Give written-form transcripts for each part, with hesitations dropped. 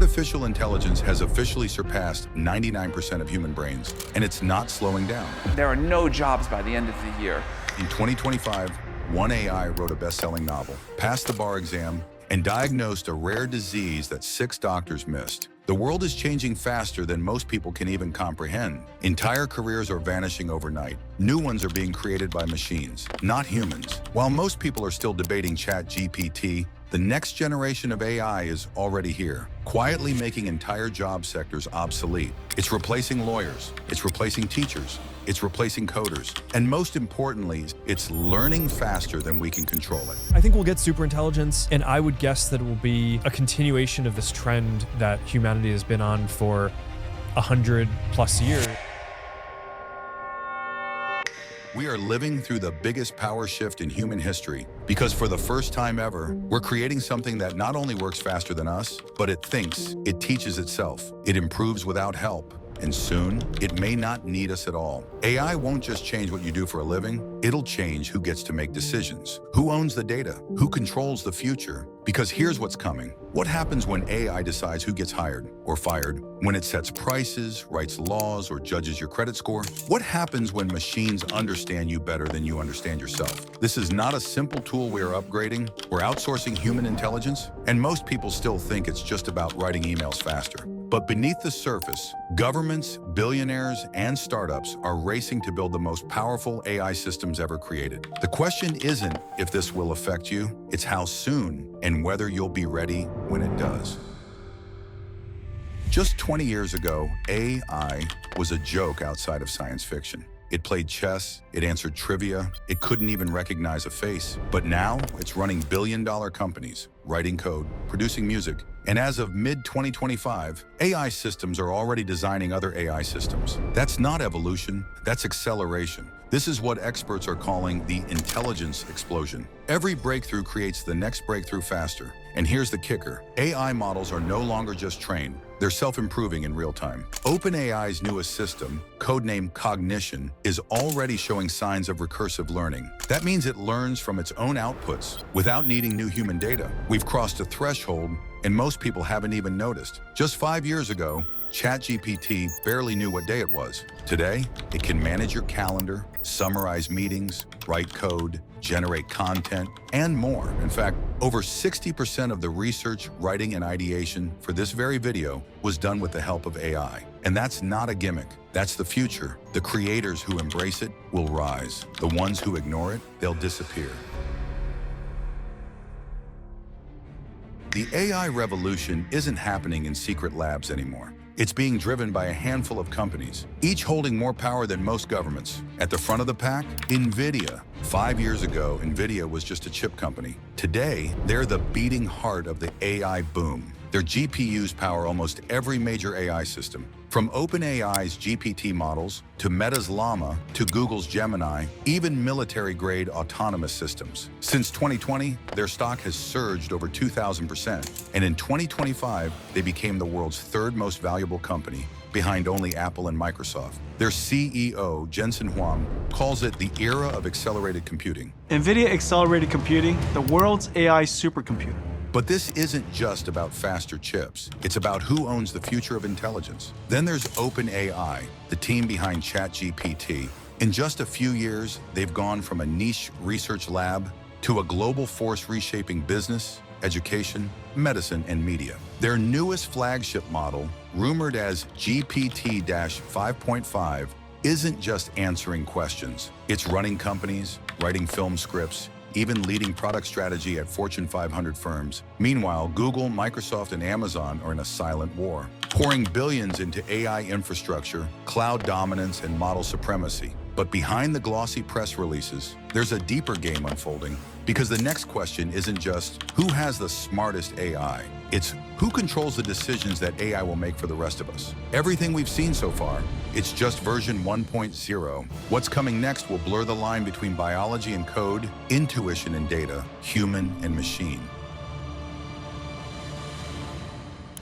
Artificial intelligence has officially surpassed 99% of human brains, and it's not slowing down. There are no jobs by the end of the year. In 2025, one AI wrote a best-selling novel, passed the bar exam, and diagnosed a rare disease that 6 doctors missed. The world is changing faster than most people can even comprehend. Entire careers are vanishing overnight. New ones are being created by machines, not humans. While most people are still debating ChatGPT, the next generation of AI is already here, quietly making entire job sectors obsolete. It's replacing lawyers, it's replacing teachers, it's replacing coders, and most importantly, it's learning faster than we can control it. I think we'll get superintelligence, and I would guess that it will be a continuation of this trend that humanity has been on for 100+ years. We are living through the biggest power shift in human history because for the first time ever, we're creating something that not only works faster than us, but it thinks, it teaches itself, it improves without help, and soon, it may not need us at all. AI won't just change what you do for a living, it'll change who gets to make decisions, who owns the data, who controls the future. Because here's what's coming. What happens when AI decides who gets hired or fired? When it sets prices, writes laws, or judges your credit score? What happens when machines understand you better than you understand yourself? This is not a simple tool we are upgrading. We're outsourcing human intelligence, and most people still think it's just about writing emails faster. But beneath the surface, governments, billionaires, and startups are racing to build the most powerful AI systems ever created. The question isn't if this will affect you, it's how soon and whether you'll be ready when it does. Just 20 years ago, AI was a joke outside of science fiction. It played chess, it answered trivia, it couldn't even recognize a face. But now, it's running billion-dollar companies, writing code, producing music, and as of mid-2025, AI systems are already designing other AI systems. That's not evolution, that's acceleration. This is what experts are calling the intelligence explosion. Every breakthrough creates the next breakthrough faster. And here's the kicker. AI models are no longer just trained. They're self-improving in real time. OpenAI's newest system, codenamed Cognition, is already showing signs of recursive learning. That means it learns from its own outputs without needing new human data. We've crossed a threshold, and most people haven't even noticed. Just 5 years ago, ChatGPT barely knew what day it was. Today, it can manage your calendar, summarize meetings, write code, generate content, and more. In fact, over 60% of the research, writing, and ideation for this very video was done with the help of AI. And that's not a gimmick. That's the future. The creators who embrace it will rise. The ones who ignore it, they'll disappear. The AI revolution isn't happening in secret labs anymore. It's being driven by a handful of companies, each holding more power than most governments. At the front of the pack, NVIDIA. 5 years ago, NVIDIA was just a chip company. Today, they're the beating heart of the AI boom. Their GPUs power almost every major AI system, from OpenAI's GPT models, to Meta's Llama, to Google's Gemini, even military-grade autonomous systems. Since 2020, their stock has surged over 2,000%, and in 2025, they became the world's 3rd most valuable company, behind only Apple and Microsoft. Their CEO, Jensen Huang, calls it the era of accelerated computing. NVIDIA Accelerated Computing, the world's AI supercomputer. But this isn't just about faster chips. It's about who owns the future of intelligence. Then there's OpenAI, the team behind ChatGPT. In just a few years, they've gone from a niche research lab to a global force reshaping business, education, medicine, and media. Their newest flagship model, rumored as GPT-5.5, isn't just answering questions. It's running companies, writing film scripts, even leading product strategy at Fortune 500 firms. Meanwhile, Google, Microsoft, and Amazon are in a silent war, pouring billions into AI infrastructure, cloud dominance, and model supremacy. But behind the glossy press releases, there's a deeper game unfolding, because the next question isn't just who has the smartest AI, it's who controls the decisions that AI will make for the rest of us. Everything we've seen so far, it's just version 1.0. What's coming next will blur the line between biology and code, intuition and data, human and machine.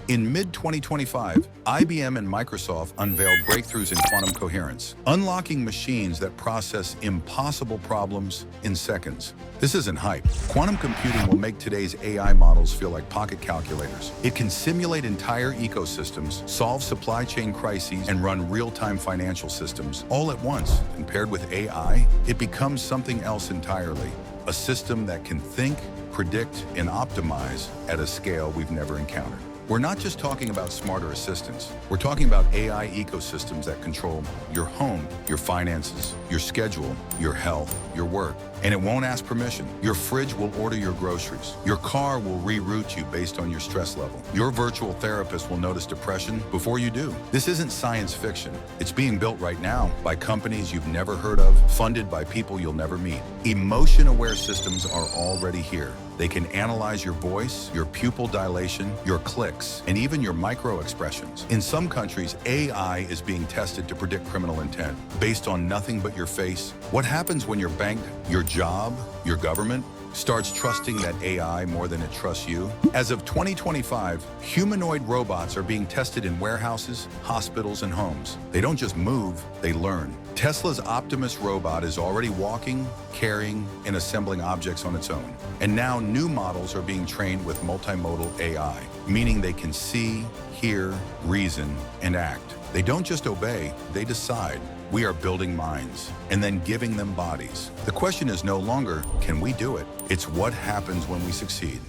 In mid-2025, IBM and Microsoft unveiled breakthroughs in quantum coherence, unlocking machines that process impossible problems in seconds. This isn't hype. Quantum computing will make today's AI models feel like pocket calculators. It can simulate entire ecosystems, solve supply chain crises, and run real-time financial systems all at once. And paired with AI, it becomes something else entirely. A system that can think, predict, and optimize at a scale we've never encountered. We're not just talking about smarter assistants. We're talking about AI ecosystems that control your home, your finances, your schedule, your health, your work. And it won't ask permission. Your fridge will order your groceries. Your car will reroute you based on your stress level. Your virtual therapist will notice depression before you do. This isn't science fiction. It's being built right now by companies you've never heard of, funded by people you'll never meet. Emotion-aware systems are already here. They can analyze your voice, your pupil dilation, your clicks, and even your micro-expressions. In some countries, AI is being tested to predict criminal intent based on nothing but your face. What happens when your bank, your job, your government starts trusting that AI more than it trusts you? As of 2025, humanoid robots are being tested in warehouses, hospitals, and homes. They don't just move, they learn. Tesla's Optimus robot is already walking, carrying, and assembling objects on its own. And now new models are being trained with multimodal AI, meaning they can see, hear, reason, and act. They don't just obey, they decide. We are building minds and then giving them bodies. The question is no longer, can we do it? It's what happens when we succeed.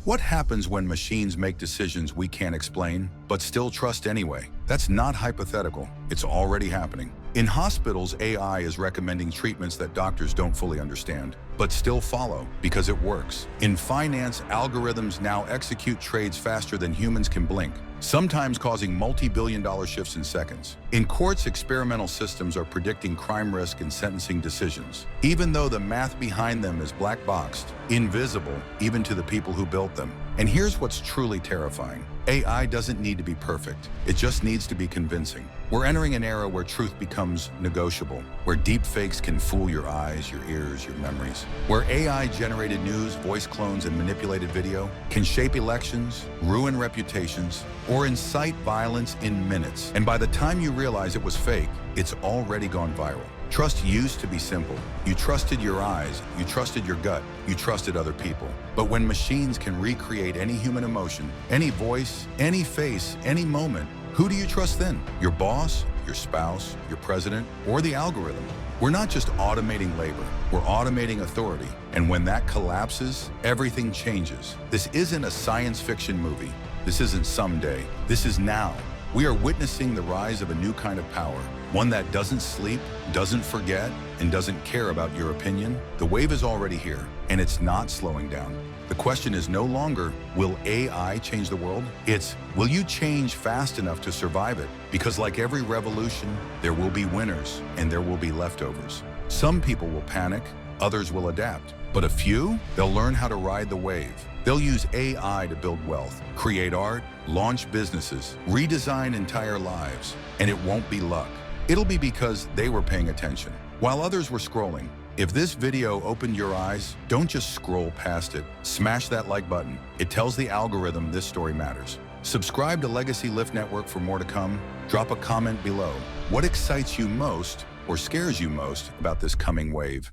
What happens when machines make decisions we can't explain, but still trust anyway? That's not hypothetical. It's already happening. In hospitals, AI is recommending treatments that doctors don't fully understand, but still follow because it works. In finance, algorithms now execute trades faster than humans can blink, sometimes causing multi-billion-dollar shifts in seconds. In courts, experimental systems are predicting crime risk and sentencing decisions, even though the math behind them is black-boxed, invisible even to the people who built them. And here's what's truly terrifying. AI doesn't need to be perfect. It just needs to be convincing. We're entering an era where truth becomes negotiable, where deepfakes can fool your eyes, your ears, your memories, where AI-generated news, voice clones, and manipulated video can shape elections, ruin reputations, or incite violence in minutes. And by the time you realize it was fake, it's already gone viral. Trust used to be simple. You trusted your eyes, you trusted your gut, you trusted other people. But when machines can recreate any human emotion, any voice, any face, any moment, who do you trust then? Your boss, your spouse, your president, or the algorithm? We're not just automating labor, we're automating authority. And when that collapses, everything changes. This isn't a science fiction movie. This isn't someday. This is now. We are witnessing the rise of a new kind of power, one that doesn't sleep, doesn't forget, and doesn't care about your opinion. The wave is already here, and it's not slowing down. The question is no longer, will AI change the world? It's, will you change fast enough to survive it? Because like every revolution, there will be winners, and there will be leftovers. Some people will panic, others will adapt. But a few, they'll learn how to ride the wave. They'll use AI to build wealth, create art, launch businesses, redesign entire lives. And it won't be luck. It'll be because they were paying attention, while others were scrolling. If this video opened your eyes, don't just scroll past it. Smash that like button. It tells the algorithm this story matters. Subscribe to Legacy Lift Network for more to come. Drop a comment below. What excites you most or scares you most about this coming wave?